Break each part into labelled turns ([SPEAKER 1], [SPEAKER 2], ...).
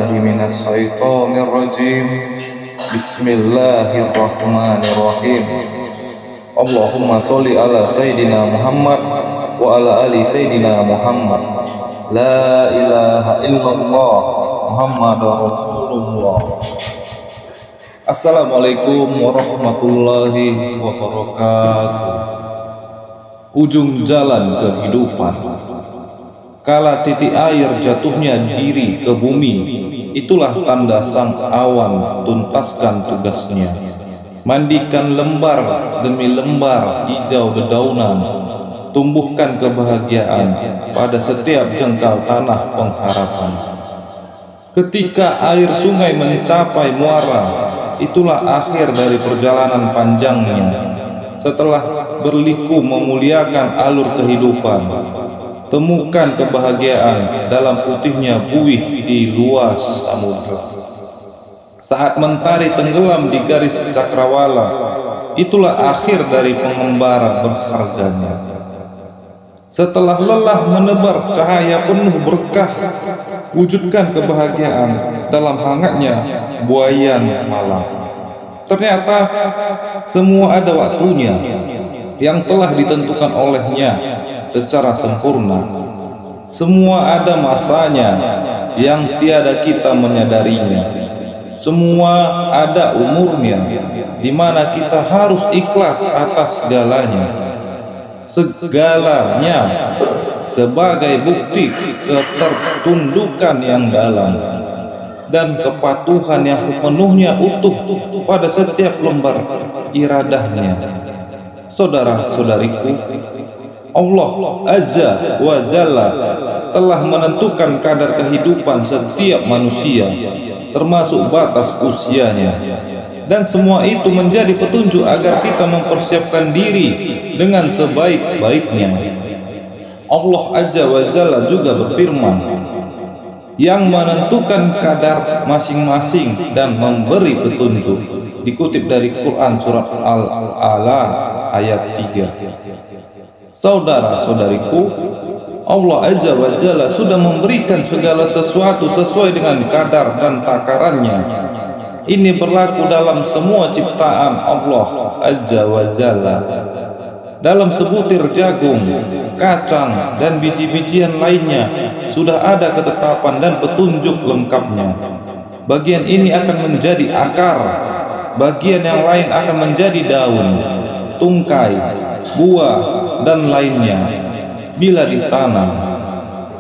[SPEAKER 1] billahi minas syaitonir rajim. Bismillahirrahmanirrahim. Allahumma sholli ala Sayyidina Muhammad wa ala ali Sayyidina Muhammad. La ilaha illallah Muhammadur Rasulullah. Assalamualaikum warahmatullahi wabarakatuh. Ujung jalan kehidupan. Kala titik air jatuhnya diri ke bumi, itulah tanda sang awan tuntaskan tugasnya. Mandikan lembar demi lembar hijau dedaunan, tumbuhkan kebahagiaan pada setiap jengkal tanah pengharapan. Ketika air sungai mencapai muara, itulah akhir dari perjalanan panjangnya. Setelah berliku memuliakan alur kehidupan, temukan kebahagiaan dalam putihnya buih di luas samudra. Saat mentari tenggelam di garis cakrawala, itulah akhir dari pengembara berharganya. Setelah lelah menebar cahaya penuh berkah, wujudkan kebahagiaan dalam hangatnya buayan malam. Ternyata semua ada waktunya yang telah ditentukan olehnya secara sempurna. Semua ada masanya yang tiada kita menyadarinya. Semua ada umurnya di mana kita harus ikhlas atas segalanya. Segalanya sebagai bukti ketertundukan yang dalam dan kepatuhan yang sepenuhnya utuh pada setiap lembar iradahnya. Saudara-saudariku, Allah Azza wa Jalla telah menentukan kadar kehidupan setiap manusia, termasuk batas usianya. Dan semua itu menjadi petunjuk agar kita mempersiapkan diri dengan sebaik-baiknya. Allah Azza wa Jalla juga berfirman, yang menentukan kadar masing-masing dan memberi petunjuk. Dikutip dari Quran surat Al-A'la ayat 3. Saudara-saudariku, Allah Azza wa Jalla sudah memberikan segala sesuatu sesuai dengan kadar dan takarannya. Ini berlaku dalam semua ciptaan Allah Azza wa Jalla. Dalam sebutir jagung, kacang, dan biji-bijian lainnya sudah ada ketetapan dan petunjuk lengkapnya. Bagian ini akan menjadi akar, bagian yang lain akan menjadi daun, tungkai, buah, dan lainnya bila ditanam.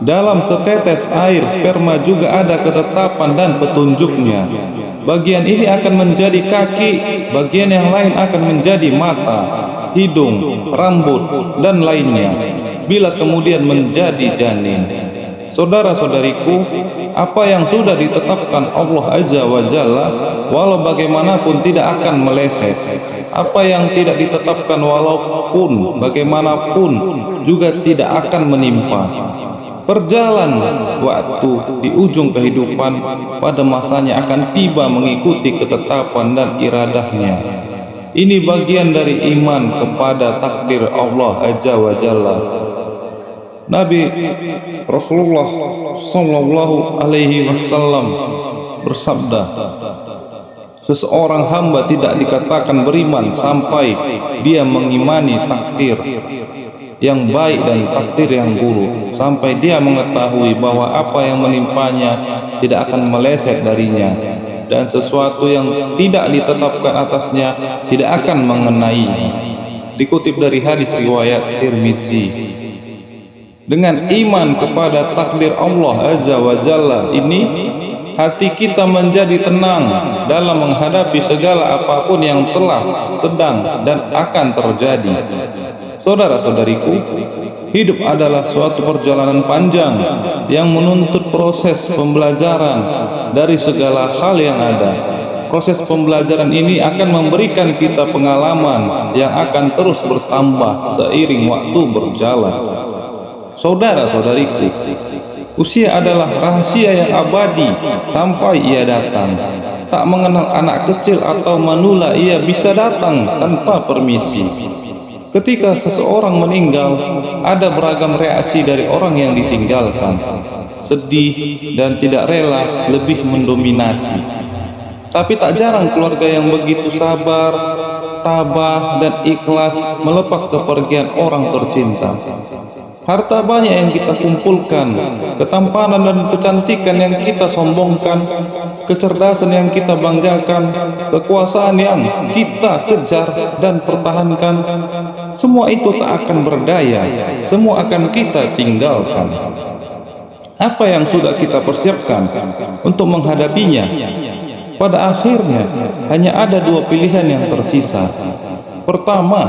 [SPEAKER 1] Dalam setetes air sperma juga ada ketetapan dan petunjuknya. Bagian ini akan menjadi kaki, bagian yang lain akan menjadi mata, hidung, rambut, dan lainnya bila kemudian menjadi janin. Saudara-saudariku, apa yang sudah ditetapkan Allah Azza wa Jalla walau bagaimanapun tidak akan meleset. Apa yang tidak ditetapkan walaupun bagaimanapun juga tidak akan menimpa. Perjalanan waktu di ujung kehidupan pada masanya akan tiba mengikuti ketetapan dan iradahnya. Ini bagian dari iman kepada takdir Allah Azza wa Jalla. Nabi Rasulullah sallallahu alaihi wasallam bersabda, seseorang hamba tidak dikatakan beriman sampai dia mengimani takdir yang baik dan takdir yang buruk, sampai dia mengetahui bahwa apa yang menimpanya tidak akan meleset darinya dan sesuatu yang tidak ditetapkan atasnya tidak akan mengenainya. Dikutip dari hadis riwayat Tirmidzi. Dengan iman kepada takdir Allah Azza wa Jalla ini, hati kita menjadi tenang dalam menghadapi segala apapun yang telah, sedang, dan akan terjadi. Saudara-saudariku, hidup adalah suatu perjalanan panjang yang menuntut proses pembelajaran dari segala hal yang ada. Proses pembelajaran ini akan memberikan kita pengalaman yang akan terus bertambah seiring waktu berjalan. Saudara-saudariku, usia adalah rahasia yang abadi sampai ia datang. Tak mengenal anak kecil atau manula, ia bisa datang tanpa permisi. Ketika seseorang meninggal, ada beragam reaksi dari orang yang ditinggalkan. sedih, dan tidak rela lebih mendominasi. Tapi tak jarang keluarga yang begitu sabar, tabah, dan ikhlas melepas kepergian orang tercinta. Harta banyak yang kita kumpulkan, ketampanan dan kecantikan yang kita sombongkan, kecerdasan yang kita banggakan, kekuasaan yang kita kejar dan pertahankan, semua itu tak akan berdaya, semua akan kita tinggalkan. Apa yang sudah kita persiapkan untuk menghadapinya? Pada akhirnya hanya ada dua pilihan yang tersisa. Pertama,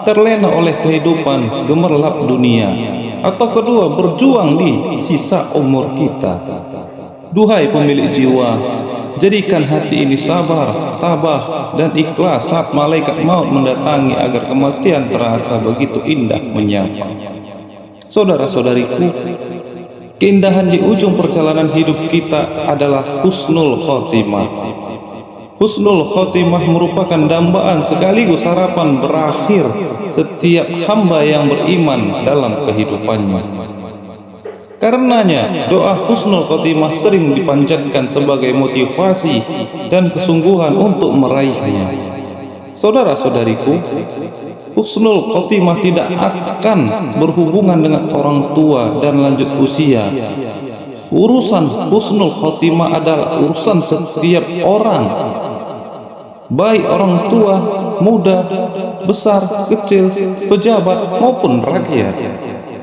[SPEAKER 1] terlena oleh kehidupan gemerlap dunia, atau kedua, berjuang di sisa umur kita. Duhai pemilik jiwa, jadikan hati ini sabar, tabah, dan ikhlas saat malaikat maut mendatangi agar kematian terasa begitu indah menyapa. Saudara-saudariku, keindahan di ujung perjalanan hidup kita adalah husnul khotimah. Husnul khotimah merupakan dambaan sekaligus harapan berakhir setiap hamba yang beriman dalam kehidupannya. Karenanya, doa husnul khotimah sering dipanjatkan sebagai motivasi dan kesungguhan untuk meraihnya. Saudara-saudariku, husnul khotimah tidak akan berhubungan dengan orang tua dan lanjut usia. Urusan husnul khotimah adalah urusan setiap orang, baik orang tua, muda, besar, kecil, pejabat maupun rakyat.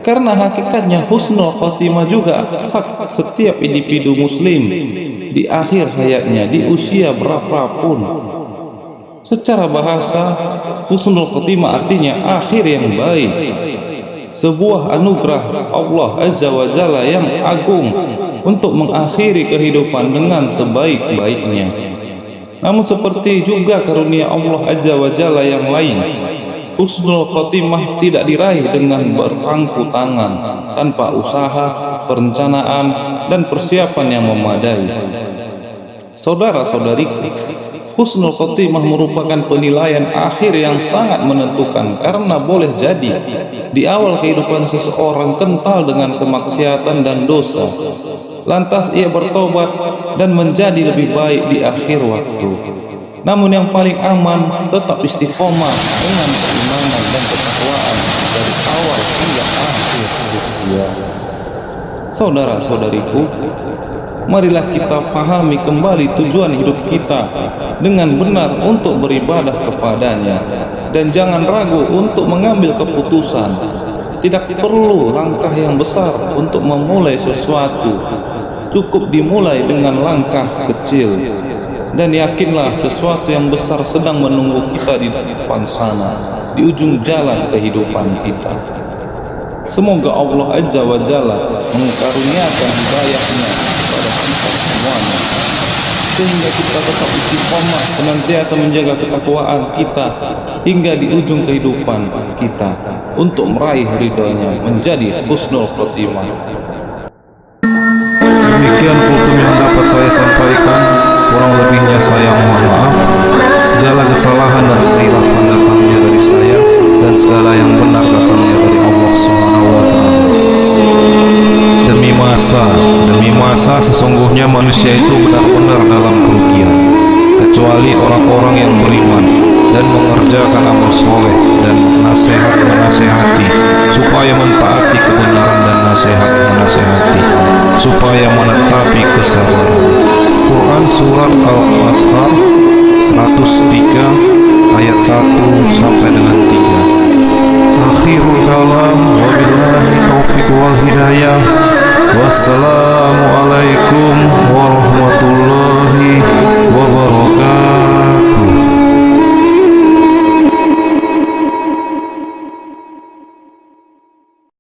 [SPEAKER 1] Karena hakikatnya husnul khotimah juga hak setiap individu muslim di akhir hayatnya, di usia berapapun. Secara bahasa, husnul khotimah artinya akhir yang baik, sebuah anugerah Allah Azza wa Jalla yang agung untuk mengakhiri kehidupan dengan sebaik-baiknya. Namun seperti juga karunia Allah Azza wa Jalla yang lain, husnul khotimah tidak diraih dengan berpangku tangan, tanpa usaha, perencanaan, dan persiapan yang memadai. Saudara-saudariku, husnul khotimah merupakan penilaian akhir yang sangat menentukan, karena boleh jadi di awal kehidupan seseorang kental dengan kemaksiatan dan dosa, lantas ia bertobat dan menjadi lebih baik di akhir waktu. Namun yang paling aman tetap istiqomah dengan keimanan dan ketakwaan dari awal hingga akhir usia. Saudara-saudariku, marilah kita fahami kembali tujuan hidup kita dengan benar untuk beribadah kepadanya, dan jangan ragu untuk mengambil keputusan. Tidak perlu langkah yang besar untuk memulai sesuatu, cukup dimulai dengan langkah kecil. Dan yakinlah sesuatu yang besar sedang menunggu kita di depan sana, di ujung jalan kehidupan kita. Semoga Allah Azza wa Jalla mengaruniakan hidayahnya kepada kita semuanya, sehingga kita tetap istiqomah senantiasa menjaga ketakwaan kita hingga di ujung kehidupan kita untuk meraih ridhonya menjadi husnul khotimah.
[SPEAKER 2] Demikian kultum yang dapat saya sampaikan. Kurang lebihnya saya mohon maaf. Segala kesalahan dan kehilafan datangnya dari saya, dan segala yang benar datangnya dari Allah Subhanahu wa Ta'ala. Demi masa sesungguhnya manusia itu benar-benar dalam kerugian, kecuali orang-orang yang beriman dan mengerjakan amal soleh dan nasihat menasehati, supaya mentaati kebenaran, dan nasihat menasehati supaya menetapi kesabaran. Quran Surat Al-Asr 103 ayat 1 sampai dengan 3. Akhirul kalam, wabillahi taufiq wal hidayah. Wassalamualaikum warahmatullahi